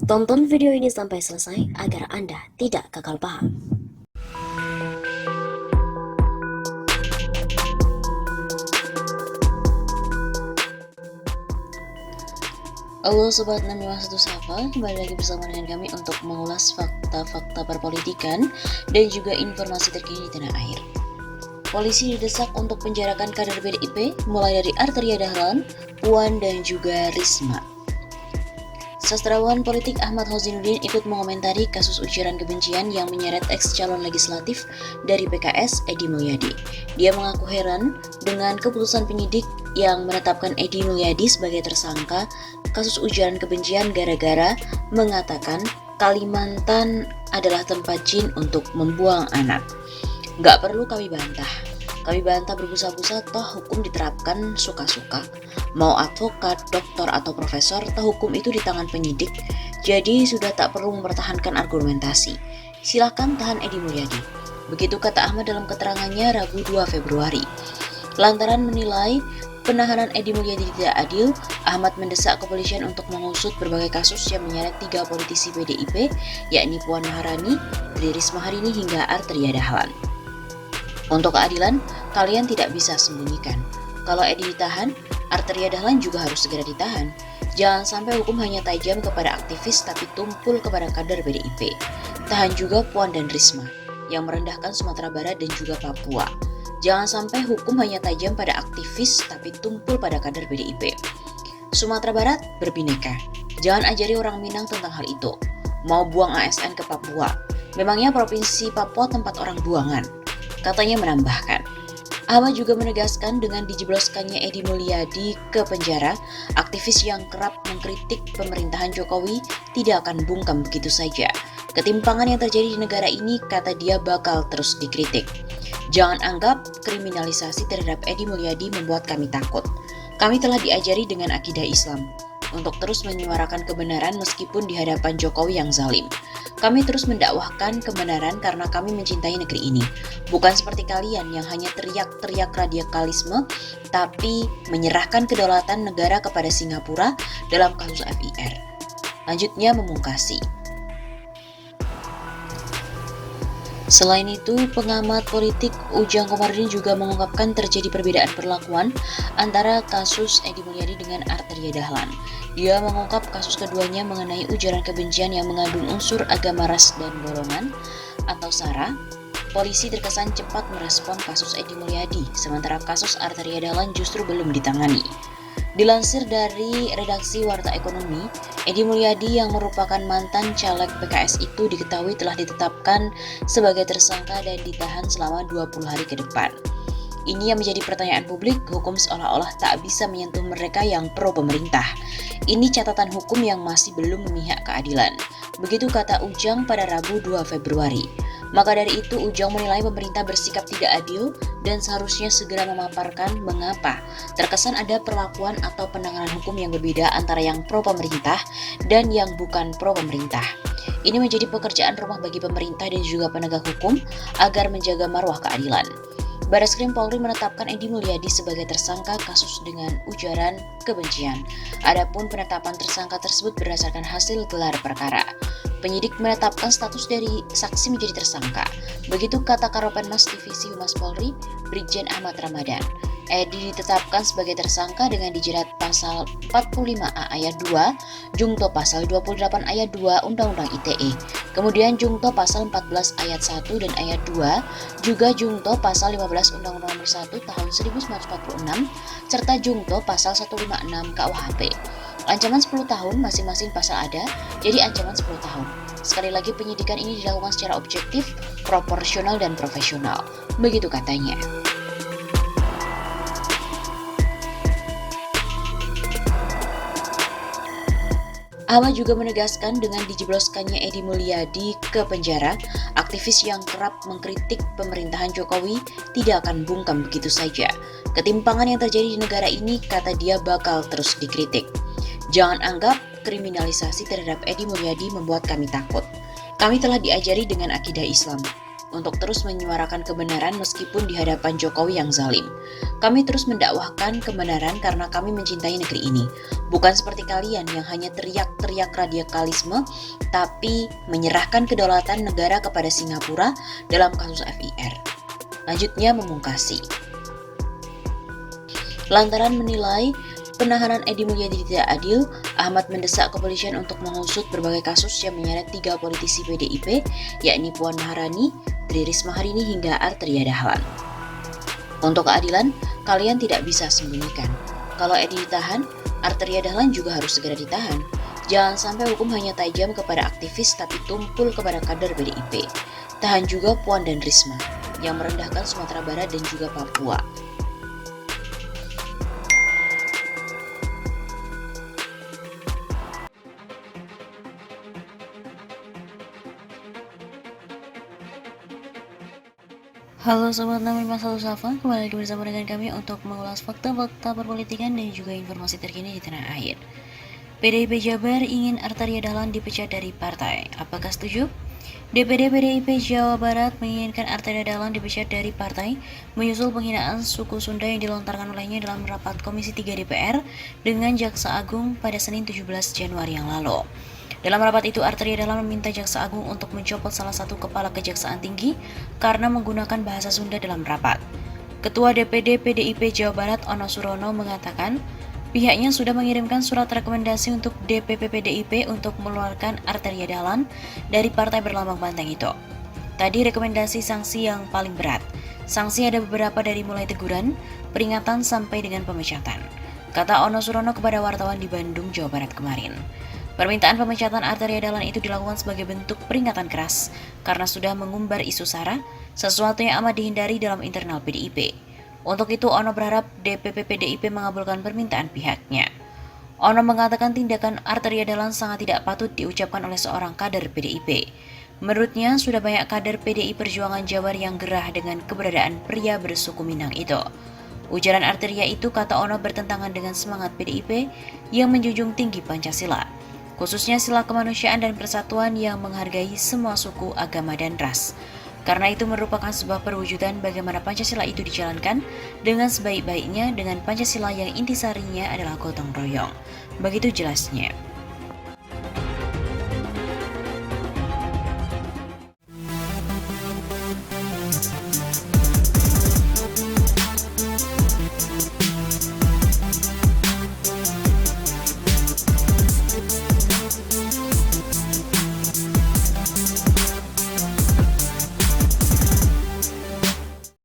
Tonton video ini sampai selesai agar Anda tidak gagal paham. Halo Sobat 651 Sapa, kembali lagi bersama dengan kami untuk mengulas fakta-fakta perpolitikan dan juga informasi terkini di tanah air. Polisi didesak untuk penjarakan kader PDIP mulai dari Arteria Dahlan, Puan dan juga Risma. Sastrawan politik Ahmad Hozinuddin ikut mengomentari kasus ujaran kebencian yang menyeret ex-calon legislatif dari PKS, Edi Mulyadi. Dia mengaku heran dengan keputusan penyidik yang menetapkan Edi Mulyadi sebagai tersangka kasus ujaran kebencian gara-gara mengatakan Kalimantan adalah tempat jin untuk membuang anak. Gak perlu kami bantah. Kami bantah berbusa-busa, toh hukum diterapkan suka-suka. Mau advokat, doktor, atau profesor, toh hukum itu di tangan penyidik. Jadi sudah tak perlu mempertahankan argumentasi. Silahkan tahan Edi Mulyadi. Begitu kata Ahmad dalam keterangannya Rabu 2 Februari. Lantaran menilai penahanan Edi Mulyadi tidak adil, Ahmad mendesak kepolisian untuk mengusut berbagai kasus yang menyeret 3 politisi PDIP, yakni Puan Maharani, Tri Risma hari ini hingga Arteria Dahlan. Untuk keadilan, kalian tidak bisa sembunyikan. Kalau Edi ditahan, Arteria Dahlan juga harus segera ditahan. Jangan sampai hukum hanya tajam kepada aktivis tapi tumpul kepada kader PDIP. Tahan juga Puan dan Risma yang merendahkan Sumatera Barat dan juga Papua. Jangan sampai hukum hanya tajam pada aktivis tapi tumpul pada kader PDIP. Sumatera Barat berbineka. Jangan ajari orang Minang tentang hal itu. Mau buang ASN ke Papua. Memangnya provinsi Papua tempat orang buangan? Katanya menambahkan. Ahmad juga menegaskan dengan dijebloskannya Edi Mulyadi ke penjara, aktivis yang kerap mengkritik pemerintahan Jokowi tidak akan bungkam begitu saja. Ketimpangan yang terjadi di negara ini, kata dia, bakal terus dikritik. Jangan anggap kriminalisasi terhadap Edi Mulyadi membuat kami takut. Kami telah diajari dengan akidah Islam untuk terus menyuarakan kebenaran meskipun di hadapan Jokowi yang zalim. Kami terus mendakwahkan kebenaran karena kami mencintai negeri ini. Bukan seperti kalian yang hanya teriak-teriak radikalisme, tapi menyerahkan kedaulatan negara kepada Singapura dalam kasus FIR. Lanjutnya memungkasi. Selain itu, pengamat politik Ujang Komarudin juga mengungkapkan terjadi perbedaan perlakuan antara kasus Edi Mulyadi dengan Arteria Dahlan. Dia mengungkap kasus keduanya mengenai ujaran kebencian yang mengandung unsur agama ras dan golongan atau SARA. Polisi terkesan cepat merespon kasus Edi Mulyadi, sementara kasus Arteria Dahlan justru belum ditangani. Dilansir dari redaksi Warta Ekonomi, Edi Mulyadi yang merupakan mantan caleg PKS itu diketahui telah ditetapkan sebagai tersangka dan ditahan selama 20 hari ke depan. Ini yang menjadi pertanyaan publik, hukum seolah-olah tak bisa menyentuh mereka yang pro pemerintah. Ini catatan hukum yang masih belum memihak keadilan. Begitu kata Ujang pada Rabu 2 Februari. Maka dari itu Ujang menilai pemerintah bersikap tidak adil dan seharusnya segera memaparkan mengapa terkesan ada perlakuan atau penanganan hukum yang berbeda antara yang pro pemerintah dan yang bukan pro pemerintah. Ini menjadi pekerjaan rumah bagi pemerintah dan juga penegak hukum agar menjaga marwah keadilan. Barreskrim Polri menetapkan Edi Mulyadi sebagai tersangka kasus dengan ujaran kebencian. Adapun penetapan tersangka tersebut berdasarkan hasil gelar perkara. Penyidik menetapkan status dari saksi menjadi tersangka. Begitu kata Karopenmas Divisi Humas Polri, Brigjen Ahmad Ramadan. Edi ditetapkan sebagai tersangka dengan dijerat pasal 45A ayat 2, Jungto pasal 28 ayat 2 Undang-Undang ITE. Kemudian Jungto pasal 14 ayat 1 dan ayat 2, juga Jungto pasal 15 Undang-Undang Nomor 1 tahun 1946, serta Jungto pasal 156 KUHP. Ancaman 10 tahun masing-masing pasal ada, jadi ancaman 10 tahun. Sekali lagi penyidikan ini dilakukan secara objektif, proporsional dan profesional. Begitu katanya. Ahmad juga menegaskan dengan dijebloskannya Edi Mulyadi ke penjara, aktivis yang kerap mengkritik pemerintahan Jokowi tidak akan bungkam begitu saja. Ketimpangan yang terjadi di negara ini, kata dia, bakal terus dikritik. Jangan anggap kriminalisasi terhadap Edi Mulyadi membuat kami takut. Kami telah diajari dengan akidah Islam untuk terus menyuarakan kebenaran meskipun di hadapan Jokowi yang zalim. Kami terus mendakwahkan kebenaran karena kami mencintai negeri ini. Bukan seperti kalian yang hanya teriak-teriak radikalisme, tapi menyerahkan kedaulatan negara kepada Singapura dalam kasus FIR. Lanjutnya memungkasi. Lantaran menilai penahanan Edi Mulyadi tidak adil, Ahmad mendesak kepolisian untuk mengusut berbagai kasus yang menyeret 3 politisi PDIP, yakni Puan Maharani, Tri Risma hari ini hingga Arteria Dahlan. Untuk keadilan, kalian tidak bisa sembunyikan. Kalau Edi ditahan, Arteria Dahlan juga harus segera ditahan. Jangan sampai hukum hanya tajam kepada aktivis tapi tumpul kepada kader PDIP. Tahan juga Puan dan Risma yang merendahkan Sumatera Barat dan juga Papua. Halo Sobat 651 Safa, kembali lagi bersama dengan kami untuk mengulas fakta-fakta perpolitikan dan juga informasi terkini di tanah air. PDIP Jabar ingin Arteria Dahlan dipecat dari partai. Apakah setuju? DPD PDIP Jawa Barat menginginkan Arteria Dahlan dipecat dari partai menyusul penghinaan suku Sunda yang dilontarkan olehnya dalam rapat Komisi 3 DPR dengan Jaksa Agung pada Senin 17 Januari yang lalu. Dalam rapat itu, Arteria Dahlan meminta Jaksa Agung untuk mencopot salah satu kepala Kejaksaan Tinggi karena menggunakan bahasa Sunda dalam rapat. Ketua DPD PDIP Jawa Barat Ono Surono mengatakan pihaknya sudah mengirimkan surat rekomendasi untuk DPP PDIP untuk mengeluarkan Arteria Dahlan dari partai berlambang banteng itu. Tadi rekomendasi sanksi yang paling berat. Sanksi ada beberapa dari mulai teguran, peringatan sampai dengan pemecatan, kata Ono Surono kepada wartawan di Bandung, Jawa Barat kemarin. Permintaan pemecatan Arteria Dahlan itu dilakukan sebagai bentuk peringatan keras karena sudah mengumbar isu SARA, sesuatu yang amat dihindari dalam internal PDIP. Untuk itu, Ono berharap DPP PDIP mengabulkan permintaan pihaknya. Ono mengatakan tindakan Arteria Dahlan sangat tidak patut diucapkan oleh seorang kader PDIP. Menurutnya, sudah banyak kader PDI Perjuangan Jabar yang gerah dengan keberadaan pria bersuku Minang itu. Ujaran Arteria itu, kata Ono, bertentangan dengan semangat PDIP yang menjunjung tinggi Pancasila, khususnya sila kemanusiaan dan persatuan yang menghargai semua suku, agama, dan ras. Karena itu merupakan sebuah perwujudan bagaimana Pancasila itu dijalankan dengan sebaik-baiknya dengan Pancasila yang intisarinya adalah gotong royong. Begitu jelasnya.